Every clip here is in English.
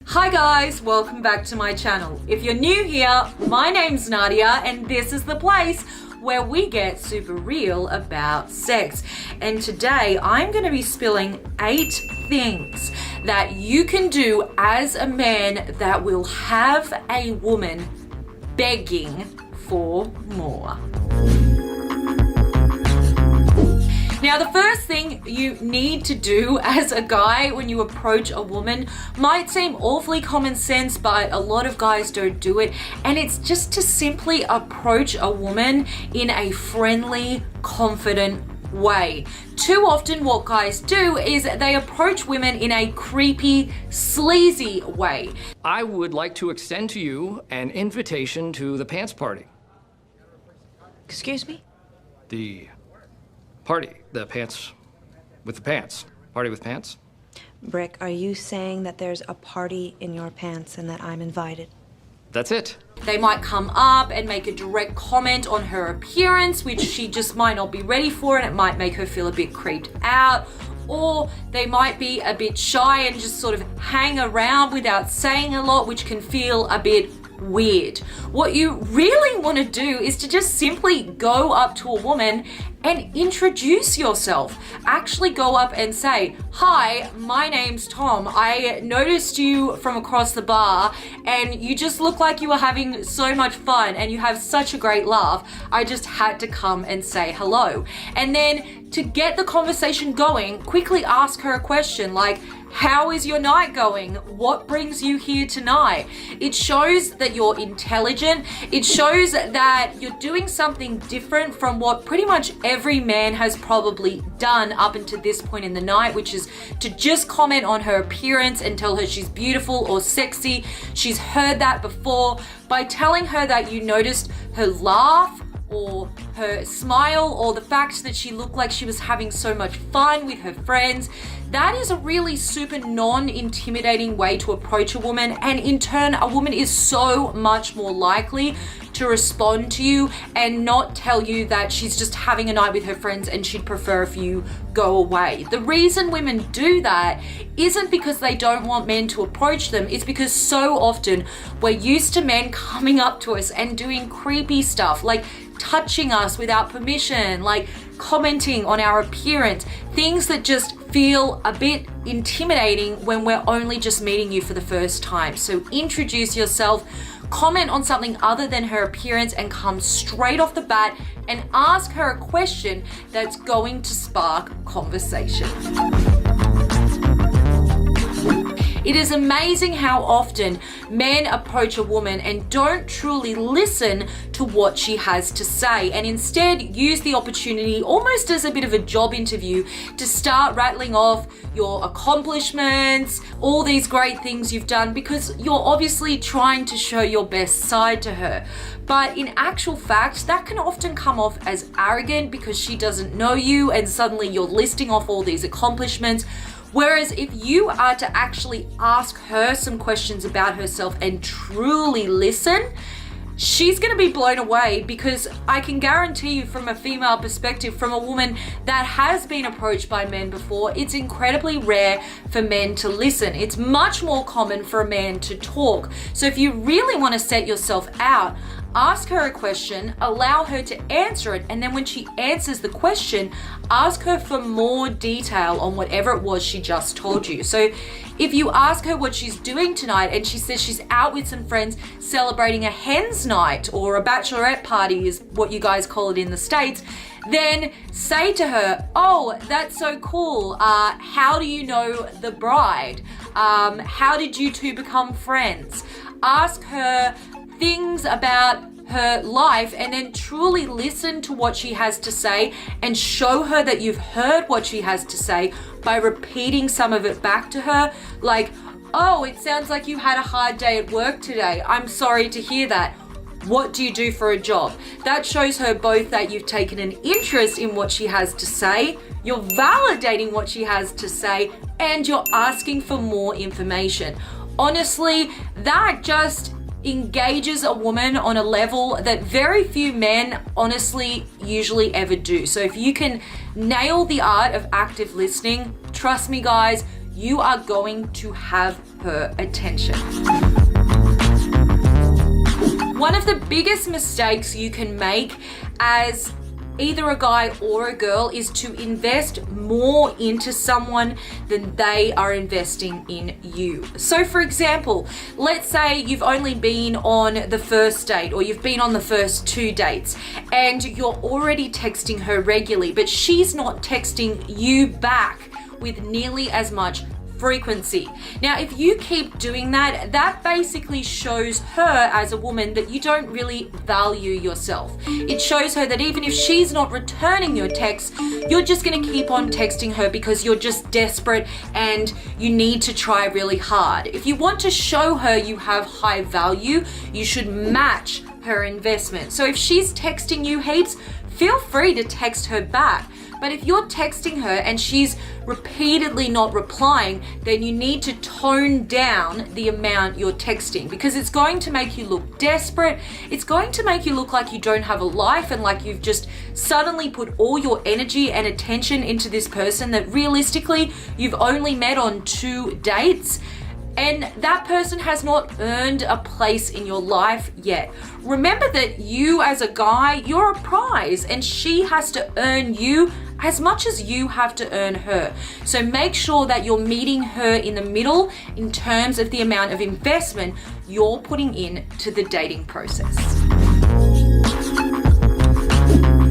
Hi guys, welcome back to my channel. If you're new here, my name's Nadia and this is the place where we get super real about sex. And today I'm going to be spilling 8 things that you can do as a man that will have a woman begging for more. Now, the first thing you need to do as a guy when you approach a woman might seem awfully common sense, but a lot of guys don't do it. And it's just to simply approach a woman in a friendly, confident way. Too often what guys do is they approach women in a creepy, sleazy way. I would like to extend to you an invitation to the pants party. Excuse me? The party. The pants with the pants. Party with pants? Brick, are you saying that there's a party in your pants and that I'm invited? That's it. They might come up and make a direct comment on her appearance, which she just might not be ready for, and it might make her feel a bit creeped out. Or they might be a bit shy and just sort of hang around without saying a lot, which can feel a bit weird. What you really want to do is to just simply go up to a woman and introduce yourself. Actually go up and say, "Hi, my name's Tom. I noticed you from across the bar and you just look like you were having so much fun and you have such a great laugh. I just had to come and say hello." And then to get the conversation going, quickly ask her a question like, "How is your night going? What brings you here tonight?" It shows that you're intelligent. It shows that you're doing something different from what pretty much every man has probably done up until this point in the night, which is to just comment on her appearance and tell her she's beautiful or sexy. She's heard that before. By telling her that you noticed her laugh or her smile or the fact that she looked like she was having so much fun with her friends, that is a really super non-intimidating way to approach a woman, and in turn a woman is so much more likely to respond to you and not tell you that she's just having a night with her friends and she'd prefer if you go away. The reason women do that isn't because they don't want men to approach them, it's because so often we're used to men coming up to us and doing creepy stuff like touching us without permission, like commenting on our appearance, things that just feel a bit intimidating when we're only just meeting you for the first time. So introduce yourself, comment on something other than her appearance, and come straight off the bat and ask her a question that's going to spark conversation. It is amazing how often men approach a woman and don't truly listen to what she has to say, and instead use the opportunity almost as a bit of a job interview to start rattling off your accomplishments, all these great things you've done, because you're obviously trying to show your best side to her. But in actual fact, that can often come off as arrogant because she doesn't know you and suddenly you're listing off all these accomplishments. Whereas if you are to actually ask her some questions about herself and truly listen, she's going to be blown away, because I can guarantee you from a female perspective, from a woman that has been approached by men before, it's incredibly rare for men to listen. It's much more common for a man to talk. So if you really want to set yourself out, ask her a question, allow her to answer it, and then when she answers the question, ask her for more detail on whatever it was she just told you. So if you ask her what she's doing tonight and she says she's out with some friends celebrating a hen's night, or a bachelorette party is what you guys call it in the States, then say to her, "Oh, that's so cool. How do you know the bride? How did you two become friends?" Ask her things about her life, and then truly listen to what she has to say and show her that you've heard what she has to say by repeating some of it back to her, like, "Oh, it sounds like you had a hard day at work today. I'm sorry to hear that. What do you do for a job?" That shows her both that you've taken an interest in what she has to say, you're validating what she has to say, and you're asking for more information. Honestly, that just engages a woman on a level that very few men honestly usually ever do. So if you can nail the art of active listening, trust me guys, you are going to have her attention. One of the biggest mistakes you can make as either a guy or a girl is to invest more into someone than they are investing in you. So for example, let's say you've only been on the first date or you've been on the first 2 dates and you're already texting her regularly, but she's not texting you back with nearly as much frequency. Now, if you keep doing that, that basically shows her as a woman that you don't really value yourself. It shows her that even if she's not returning your texts, you're just going to keep on texting her because you're just desperate and you need to try really hard. If you want to show her you have high value, you should match her investment. So if she's texting you heaps, feel free to text her back. But if you're texting her and she's repeatedly not replying, then you need to tone down the amount you're texting because it's going to make you look desperate. It's going to make you look like you don't have a life and like you've just suddenly put all your energy and attention into this person that realistically you've only met on 2 dates. And that person has not earned a place in your life yet. Remember that you as a guy, you're a prize and she has to earn you as much as you have to earn her. So make sure that you're meeting her in the middle in terms of the amount of investment you're putting in to the dating process.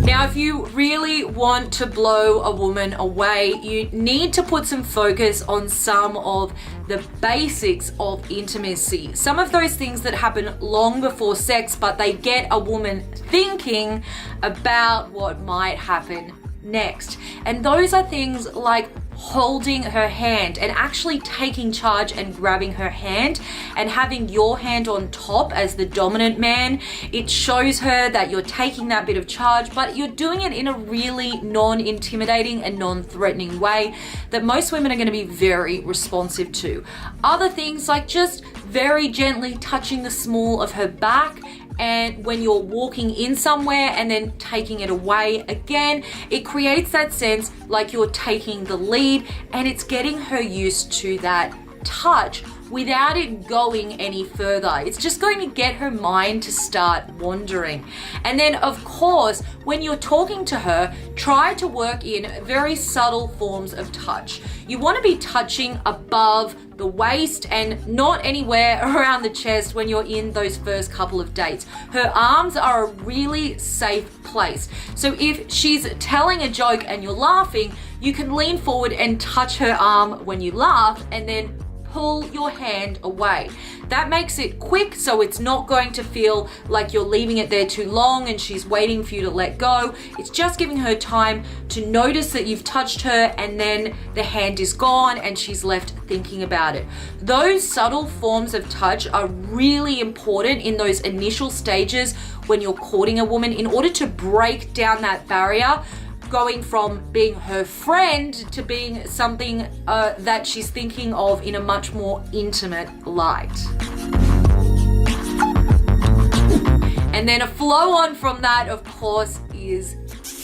Now, if you really want to blow a woman away, you need to put some focus on some of the basics of intimacy. Some of those things that happen long before sex, but they get a woman thinking about what might happen next. And those are things like holding her hand and actually taking charge and grabbing her hand and having your hand on top as the dominant man. It shows her that you're taking that bit of charge, but you're doing it in a really non-intimidating and non-threatening way that most women are going to be very responsive to. Other things like just very gently touching the small of her back, and when you're walking in somewhere and then taking it away again, it creates that sense like you're taking the lead and it's getting her used to that touch without it going any further. It's just going to get her mind to start wandering. And then of course, when you're talking to her, try to work in very subtle forms of touch. You want to be touching above the waist and not anywhere around the chest when you're in those first couple of dates. Her arms are a really safe place. So if she's telling a joke and you're laughing, you can lean forward and touch her arm when you laugh and then pull your hand away. That makes it quick, so it's not going to feel like you're leaving it there too long and she's waiting for you to let go. It's just giving her time to notice that you've touched her and then the hand is gone and she's left thinking about it. Those subtle forms of touch are really important in those initial stages when you're courting a woman in order to break down that barrier, going from being her friend to being something that she's thinking of in a much more intimate light. And then a flow on from that, of course, is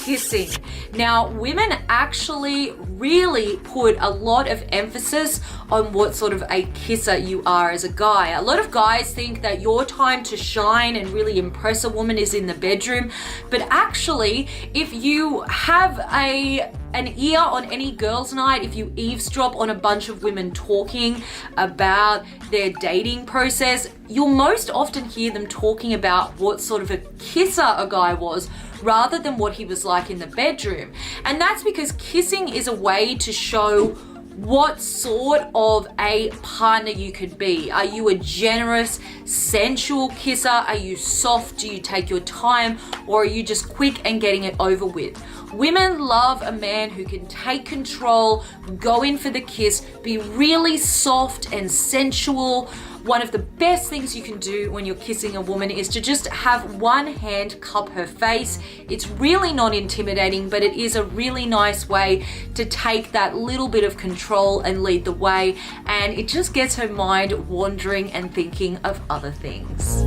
kissing. Now, women actually really put a lot of emphasis on what sort of a kisser you are as a guy. A lot of guys think that your time to shine and really impress a woman is in the bedroom, but actually, if you have an ear on any girls' night, if you eavesdrop on a bunch of women talking about their dating process, you'll most often hear them talking about what sort of a kisser a guy was rather than what he was like in the bedroom. And that's because kissing is a way to show what sort of a partner you could be. Are you a generous, sensual kisser? Are you soft? Do you take your time? Or are you just quick and getting it over with? Women love a man who can take control, go in for the kiss, be really soft and sensual. One of the best things you can do when you're kissing a woman is to just have one hand cup her face. It's really not intimidating, but it is a really nice way to take that little bit of control and lead the way, and it just gets her mind wandering and thinking of other things.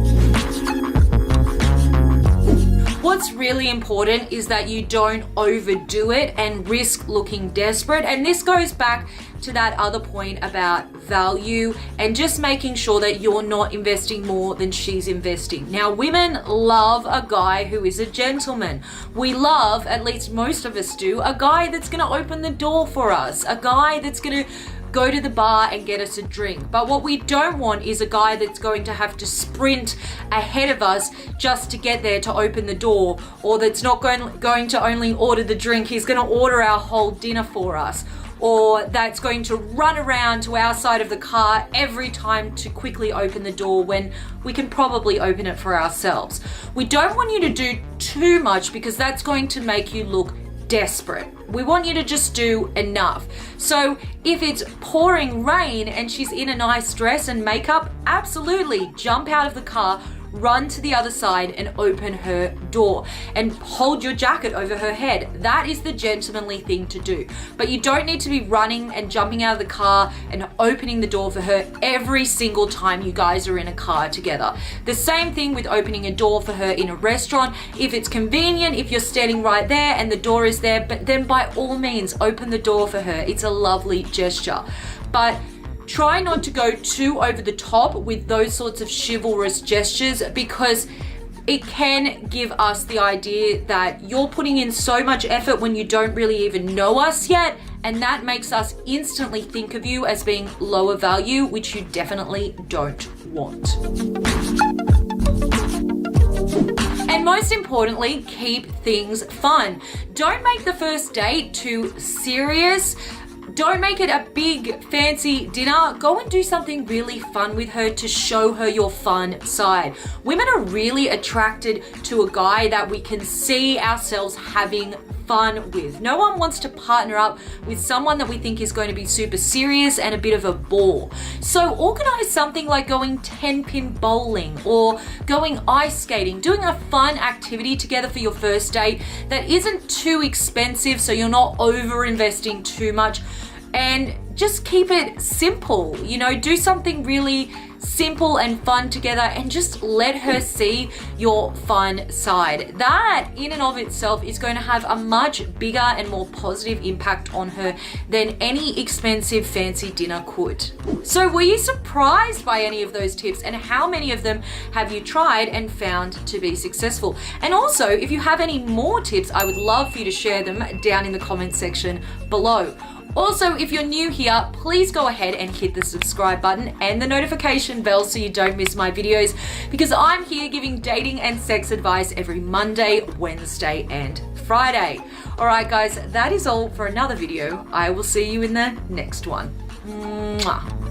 What's really important is that you don't overdo it and risk looking desperate. And this goes back to that other point about value and just making sure that you're not investing more than she's investing. Now, women love a guy who is a gentleman. We love, at least most of us do, a guy that's going to open the door for us, a guy that's going to go to the bar and get us a drink. But what we don't want is a guy that's going to have to sprint ahead of us just to get there to open the door, or that's not going to only order the drink, he's going to order our whole dinner for us, or that's going to run around to our side of the car every time to quickly open the door when we can probably open it for ourselves. We don't want you to do too much because that's going to make you look desperate. We want you to just do enough. So if it's pouring rain and she's in a nice dress and makeup, absolutely jump out of the car, run to the other side and open her door and hold your jacket over her head. That is the gentlemanly thing to do. But you don't need to be running and jumping out of the car and opening the door for her every single time you guys are in a car together. The same thing with opening a door for her in a restaurant. If it's convenient, if you're standing right there and the door is there, but then by all means open the door for her. It's a lovely gesture. But try not to go too over the top with those sorts of chivalrous gestures, because it can give us the idea that you're putting in so much effort when you don't really even know us yet, and that makes us instantly think of you as being lower value, which you definitely don't want. And most importantly, keep things fun. Don't make the first date too serious. Don't make it a big fancy dinner. Go and do something really fun with her to show her your fun side. Women are really attracted to a guy that we can see ourselves having fun with. No one wants to partner up with someone that we think is going to be super serious and a bit of a bore. So organize something like going 10-pin bowling or going ice skating, doing a fun activity together for your first date that isn't too expensive so you're not over investing too much, and just keep it simple. You know, do something really simple and fun together and just let her see your fun side. That in and of itself is going to have a much bigger and more positive impact on her than any expensive fancy dinner could. So were you surprised by any of those tips, and how many of them have you tried and found to be successful? And also, if you have any more tips, I would love for you to share them down in the comment section below. Also, if you're new here, please go ahead and hit the subscribe button and the notification bell so you don't miss my videos, because I'm here giving dating and sex advice every Monday, Wednesday, and Friday. All right, guys, that is all for another video. I will see you in the next one. Mwah.